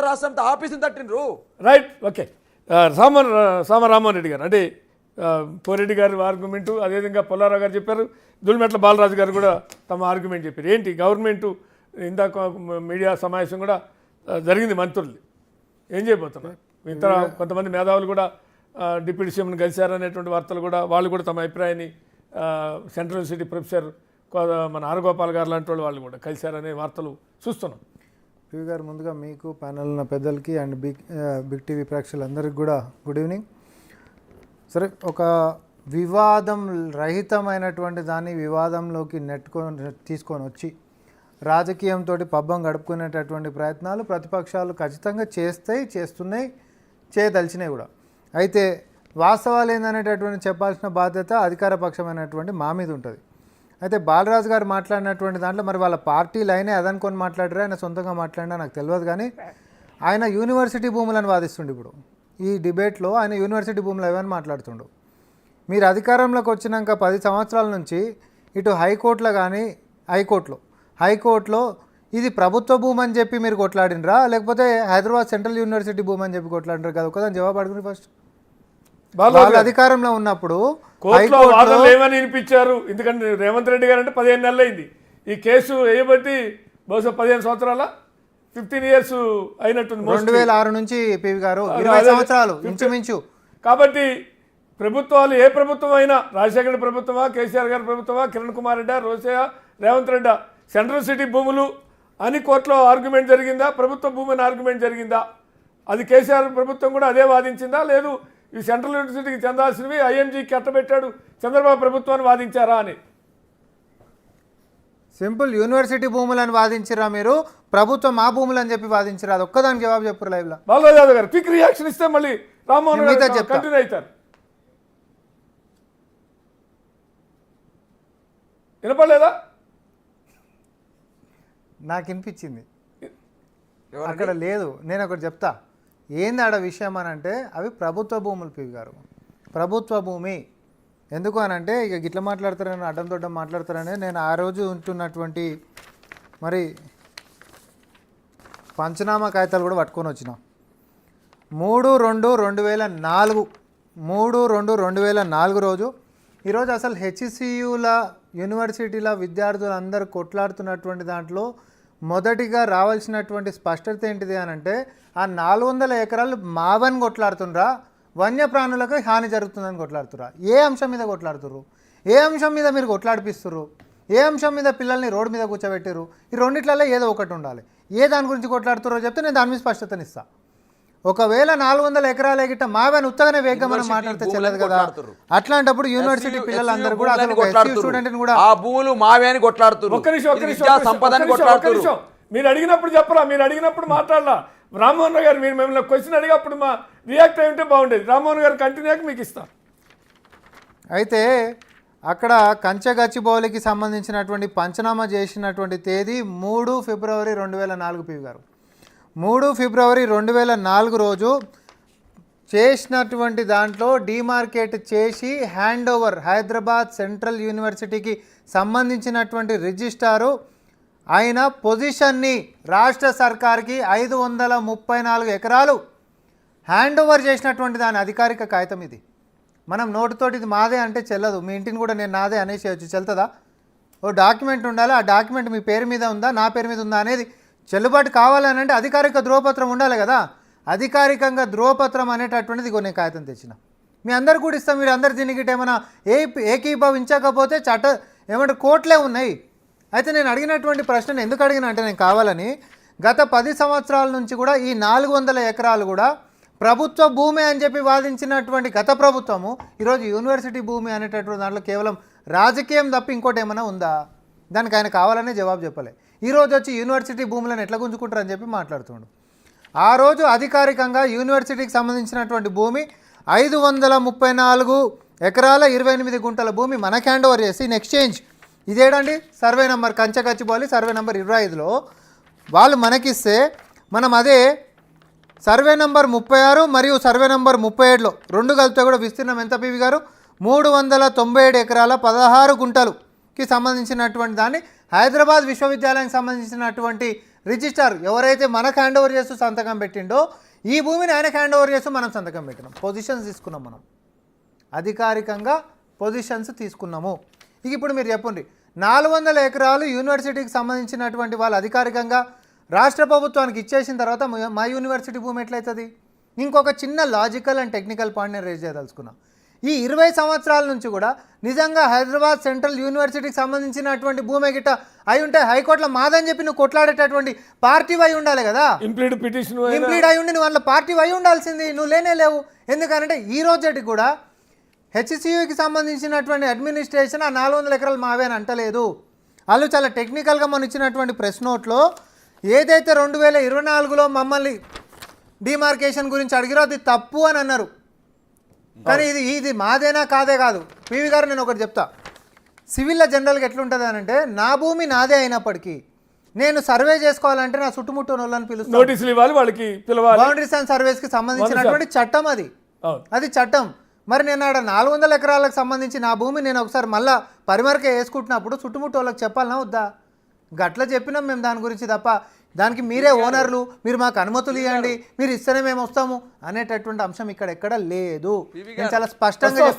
రాష్ట్రంతో ఆఫీసుని తట్టినరు. Right, okay. రామరామోహన్ రెడ్డి గారు అంటే కోరెడ్డి గారి ఆర్గ్యుమెంటు, అదేవిధంగా పుల్లారావు గారు చెప్పారు, దుల్మెట్ల బాలరాజు గారు కూడా తమ ఆర్గ్యుమెంట్ చెప్పారు. ఏంటి గవర్నమెంటు ఇందాక మీడియా సమావేశం కూడా జరిగింది, మంత్రులు ఏం చేయబోతున్నారు? ఇతర కొంతమంది మేధావులు కూడా డిప్యూటీ సీఎంని కలిశారనేటువంటి వార్తలు కూడా, వాళ్ళు కూడా తమ అభిప్రాయాన్ని సెంట్రల్ యూనివర్సిటీ ప్రొఫెసర్ మన ఆరగోపాల్ గారు లాంటి వాళ్ళు కూడా కలిశారనే వార్తలు చూస్తున్నాం. పివి గారు, ముందుగా మీకు ప్యానల్ ఉన్న పెద్దలకి అండ్ బిగ్ టీవీ ప్రేక్షకులందరికీ కూడా గుడ్ ఈవినింగ్. సరే, ఒక వివాదం రహితమైనటువంటి దాన్ని వివాదంలోకి తీసుకొని వచ్చి రాజకీయంతో పబ్బం గడుపుకునేటటువంటి ప్రయత్నాలు ప్రతిపక్షాలు ఖచ్చితంగా చేస్తున్నాయి, చేయదలిచినాయి కూడా. అయితే వాస్తవాలు ఏందనేటటువంటి చెప్పాల్సిన బాధ్యత అధికార పక్షమైనటువంటి మా మీద ఉంటుంది. అయితే బాలరాజు గారు మాట్లాడినటువంటి దాంట్లో మరి వాళ్ళ పార్టీ లైనే అదనుకొని మాట్లాడారా, ఆయన సొంతంగా మాట్లాడినా నాకు తెలియదు. కానీ ఆయన యూనివర్సిటీ భూములను వాదిస్తుండే. ఇప్పుడు ఈ డిబేట్లో ఆయన యూనివర్సిటీ భూములు ఏమని మాట్లాడుతుండు. మీరు అధికారంలోకి వచ్చినాక 10 సంవత్సరాల నుంచి ఇటు హైకోర్టులో కానీ హైకోర్టులో ఇది ప్రభుత్వ భూమి అని చెప్పి మీరు కొట్లాడినరా, లేకపోతే హైదరాబాద్ సెంట్రల్ యూనివర్సిటీ భూమి అని చెప్పి కొట్లాడినారు కదా? ఒకదాని జవాబు అడుగుని ఫస్ట్. వాళ్ళు అధికారంలో ఉన్నప్పుడు ఏమని వినిపించారు? ఎందుకంటే రేవంత్ రెడ్డి గారు అంటే 15 నెలలు అయింది ఈ కేసు వేయబట్టి, బహుశా 15 సంవత్సరాల 15 years అయినట్టుంది. 2006 నుంచి పివి గారు 20 సంవత్సరాలు ఇంచుమించు. కాబట్టి ప్రభుత్వాలు ఏ ప్రభుత్వం అయినా, రాజశేఖర ప్రభుత్వమా, కేసీఆర్ గారి ప్రభుత్వమా, కిరణ్ కుమార్ రెడ్డి, రోసయ్య, రేవంత్ రెడ్డి, సెంట్రల్ సిటీ భూములు అని కోర్టులో ఆర్గ్యుమెంట్ జరిగిందా? ప్రభుత్వ భూమి అని ఆర్గ్యుమెంట్ జరిగిందా? అది కేసీఆర్ ప్రభుత్వం కూడా అదే వాదించిందా? లేదు ఈ సెంట్రల్ యూనివర్సిటీకి చెందాల్సినవి ఐఎంజీకి కట్టబెట్టాడు చంద్రబాబు ప్రభుత్వాన్ని వాదించారా అని? సింపుల్, యూనివర్సిటీ భూములను వాదించిరా మీరు, ప్రభుత్వం మా భూములు అని చెప్పి వాదించిరా? అది ఒక్కదానికి జవాబు చెప్పరు లైవ్లో. బాలరాజు యాదవ్ గారు క్విక్ రియాక్షన్ ఇస్తే మళ్ళీ రామ్మోహన్ గారు కంటిన్యూ అవుతారు. వినపడలేదా? నాకు వినిపించింది, అక్కడ లేదు. నేను ఒకటి చెప్తా, ఏంది ఆడ విషయం అని అంటే, అవి ప్రభుత్వ భూములు పివి గారు, ప్రభుత్వ భూమి. ఎందుకు అని అంటే, ఇక గిట్ల మాట్లాడతారని, అడ్డం దొడ్డం మాట్లాడతారని నేను ఆ రోజు ఉంటున్నటువంటి మరి పంచనామా కాగితాలు కూడా పట్టుకొని వచ్చిన. 3/2/2004 రోజు, ఈరోజు అసలు హెచ్సియుల యూనివర్సిటీల విద్యార్థులందరూ కొట్లాడుతున్నటువంటి దాంట్లో మొదటిగా రావాల్సినటువంటి స్పష్టత ఏంటిది అని అంటే, ఆ 400 ఎకరాలు మావని కొట్లాడుతుండ్రా, వన్యప్రాణులకు హాని జరుగుతుందని కొట్లాడుతురా? ఏ అంశం మీద కొట్లాడుతుర్రు? ఏ అంశం మీద మీరు కొట్లాడిపిస్తుర్రు? ఏ అంశం మీద పిల్లల్ని రోడ్డు మీద కూర్చోబెట్టారు? ఈ రెండిట్లలో ఏదో ఒకటి ఉండాలి. ఏ దాని గురించి కొట్లాడుతుర్రో చెప్తే నేను దాని మీద స్పష్టతనిస్తా. ఒకవేళ 400 ఎకరాల గిట్ట మావని ఉత్తగానే వేగంగా మనం మాట్లాడితే చెల్లదు కదా. అట్లాంటప్పుడు యూనివర్సిటీ పిల్లలందరూ కూడా స్టూడెంట్ కూడా ఆ భూములు మావే అని కొట్లాడుతున్నారు. మీరు అడిగినప్పుడు చెప్పరా, మీరు అడిగినప్పుడు మాట్లాడలా. రామ్మోహన్ గారు మీరు మిమ్మల్ని క్వశ్చన్ అడిగినప్పుడు మా రియాక్ట్ అయి ఉంటే బాగుండేది. రామ్మోహన్ గారు కంటిన్యూ అయ్యాక మీకు ఇస్తాను. అయితే అక్కడ కంచగచ్చిబౌలికి సంబంధించినటువంటి పంచనామా చేసినటువంటి తేదీ 3 ఫిబ్రవరి 2004 పివి గారు. 3 ఫిబ్రవరి 2004 రోజు చేసినటువంటి దాంట్లో డిమార్కేట్ చేసి హ్యాండ్ ఓవర్ హైదరాబాద్ సెంట్రల్ యూనివర్సిటీకి సంబంధించినటువంటి రిజిస్ట్రారు ఆయన పొజిషన్ని రాష్ట్ర సర్కార్కి 534 ఎకరాలు హ్యాండ్ ఓవర్ చేసినటువంటి దాని అధికారిక కాగితం ఇది. మనం నోటితోటి ఇది మాదే అంటే చెల్లదు. మీ ఇంటిని కూడా నేను నాదే అనేసేయచ్చు, చెల్తుందా? ఓ డాక్యుమెంట్ ఉండాలి, ఆ డాక్యుమెంట్ మీ పేరు మీద ఉందా, నా పేరు మీద ఉందా అనేది చెల్లుబాటు కావాలని అంటే అధికారిక ధ్రువపత్రం ఉండాలి కదా. అధికారికంగా ధ్రువపత్రం అనేటటువంటిది కొన్ని కాగితం తెచ్చిన మీ అందరు కూడా ఇస్తాం. మీరు అందరు దీనికి ఏమైనా ఏకీభవించకపోతే ఏమంటే కోర్టులే ఉన్నాయి. అయితే నేను అడిగినటువంటి ప్రశ్నను ఎందుకు అడిగినా అంటే, నేను కావాలని గత 10 సంవత్సరాల నుంచి కూడా ఈ 400 ఎకరాలు కూడా ప్రభుత్వ భూమి అని చెప్పి వాదించినటువంటి గత ప్రభుత్వము ఈరోజు యూనివర్సిటీ భూమి అనేటటువంటి దాంట్లో కేవలం రాజకీయం తప్ప ఇంకోటి ఏమైనా ఉందా? దానికి ఆయన కావాలనే జవాబు చెప్పలే. ఈరోజు వచ్చి యూనివర్సిటీ భూములను ఎట్లా గుంజుకుంటారని చెప్పి మాట్లాడుతుండు. ఆ రోజు అధికారికంగా యూనివర్సిటీకి సంబంధించినటువంటి భూమి 534 ఎకరాల 28 గుంటల భూమి మనకి హ్యాండ్ ఓవర్ చేసి ఇన్ ఎక్స్చేంజ్ ఇదేడండి survey number Kancha Gachibowli survey number 25లో వాళ్ళు మనకిస్తే, మనం అదే సర్వే నెంబర్ 36 మరియు సర్వే నెంబర్ 37లో రెండు కలిపితే కూడా విస్తీర్ణం ఎంత పివి గారు? 397 ఎకరాల 16 గుంటలుకి సంబంధించినటువంటి దాన్ని హైదరాబాద్ విశ్వవిద్యాలయానికి సంబంధించినటువంటి రిజిస్టార్ ఎవరైతే మనకు హ్యాండ్ ఓవర్ చేస్తూ సంతకం పెట్టిండో ఈ భూమిని ఆయనకు హ్యాండ్ ఓవర్ చేస్తూ మనం సంతకం పెట్టినాం. పొజిషన్స్ తీసుకున్నాం, మనం అధికారికంగా పొజిషన్స్ తీసుకున్నాము. ఇక ఇప్పుడు మీరు చెప్పండి, 400 ఎకరాలు యూనివర్సిటీకి సంబంధించినటువంటి వాళ్ళు అధికారికంగా రాష్ట్ర ప్రభుత్వానికి ఇచ్చేసిన తర్వాత మా యూనివర్సిటీ భూమి ఎట్లయితుంది? ఇంకొక చిన్న లాజికల్ అండ్ టెక్నికల్ పాయింట్ నేను రేజ్ చేయదలుచుకున్నా. ఈ 20 సంవత్సరాల నుంచి కూడా నిజంగా హైదరాబాద్ సెంట్రల్ యూనివర్సిటీకి సంబంధించినటువంటి భూమి గిట్ట అయి ఉంటే హైకోర్టులో మాదని చెప్పి నువ్వు కొట్లాడేటటువంటి పార్టీ అయి ఉండాలి కదా. ఇంప్లీడ్ పిటిషన్ ఇంప్లీడ్ అయి ఉండి నువ్వు వాళ్ళ పార్టీ అయి ఉండాల్సింది, నువ్వు లేనే లేవు. ఎందుకంటే ఈ రోజుకి కూడా హెచ్సియుకి సంబంధించినటువంటి అడ్మినిస్ట్రేషన్ ఆ 400 ఎకరాలు మావే అని అంటలేదు. వాళ్ళు చాలా టెక్నికల్గా మనం ఇచ్చినటువంటి ప్రెస్ నోట్లో ఏదైతే 2024లో మమ్మల్ని డిమార్కేషన్ గురించి అడిగిరో అది తప్పు అని అన్నారు. కానీ ఇది మాదేనా కాదే కాదు. పివి గారు నేను ఒకటి చెప్తా, సివిల్లో జనరల్గా ఎట్లుంటుంది అని అంటే నా భూమి నాదే అయినప్పటికీ నేను సర్వే చేసుకోవాలంటే నా చుట్టుముట్టు వాళ్ళని పిలుస్తాను, నోటీసులు ఇవ్వాలి, వాళ్ళకి పిలవాలి. బౌండరీస్ అండ్ సర్వేస్కి సంబంధించినటువంటి చట్టం అది చట్టం. మరి నేను ఆడ 400 ఎకరాలకు సంబంధించి నా భూమి నేను ఒకసారి మళ్ళీ పరిమరకే వేసుకుంటున్నప్పుడు చుట్టుముట్టు వాళ్ళకి చెప్పాలన్నా వద్దా? గట్ల చెప్పినాం మేము దాని గురించి తప్ప దానికి మీరే ఓనర్లు, మీరు మాకు అనుమతులు ఇవ్వండి, మీరు ఇస్తేనే మేము వస్తాము అనేటటువంటి అంశం ఇక్కడ ఎక్కడ లేదు. నేను చాలా స్పష్టంగా చెప్తాను.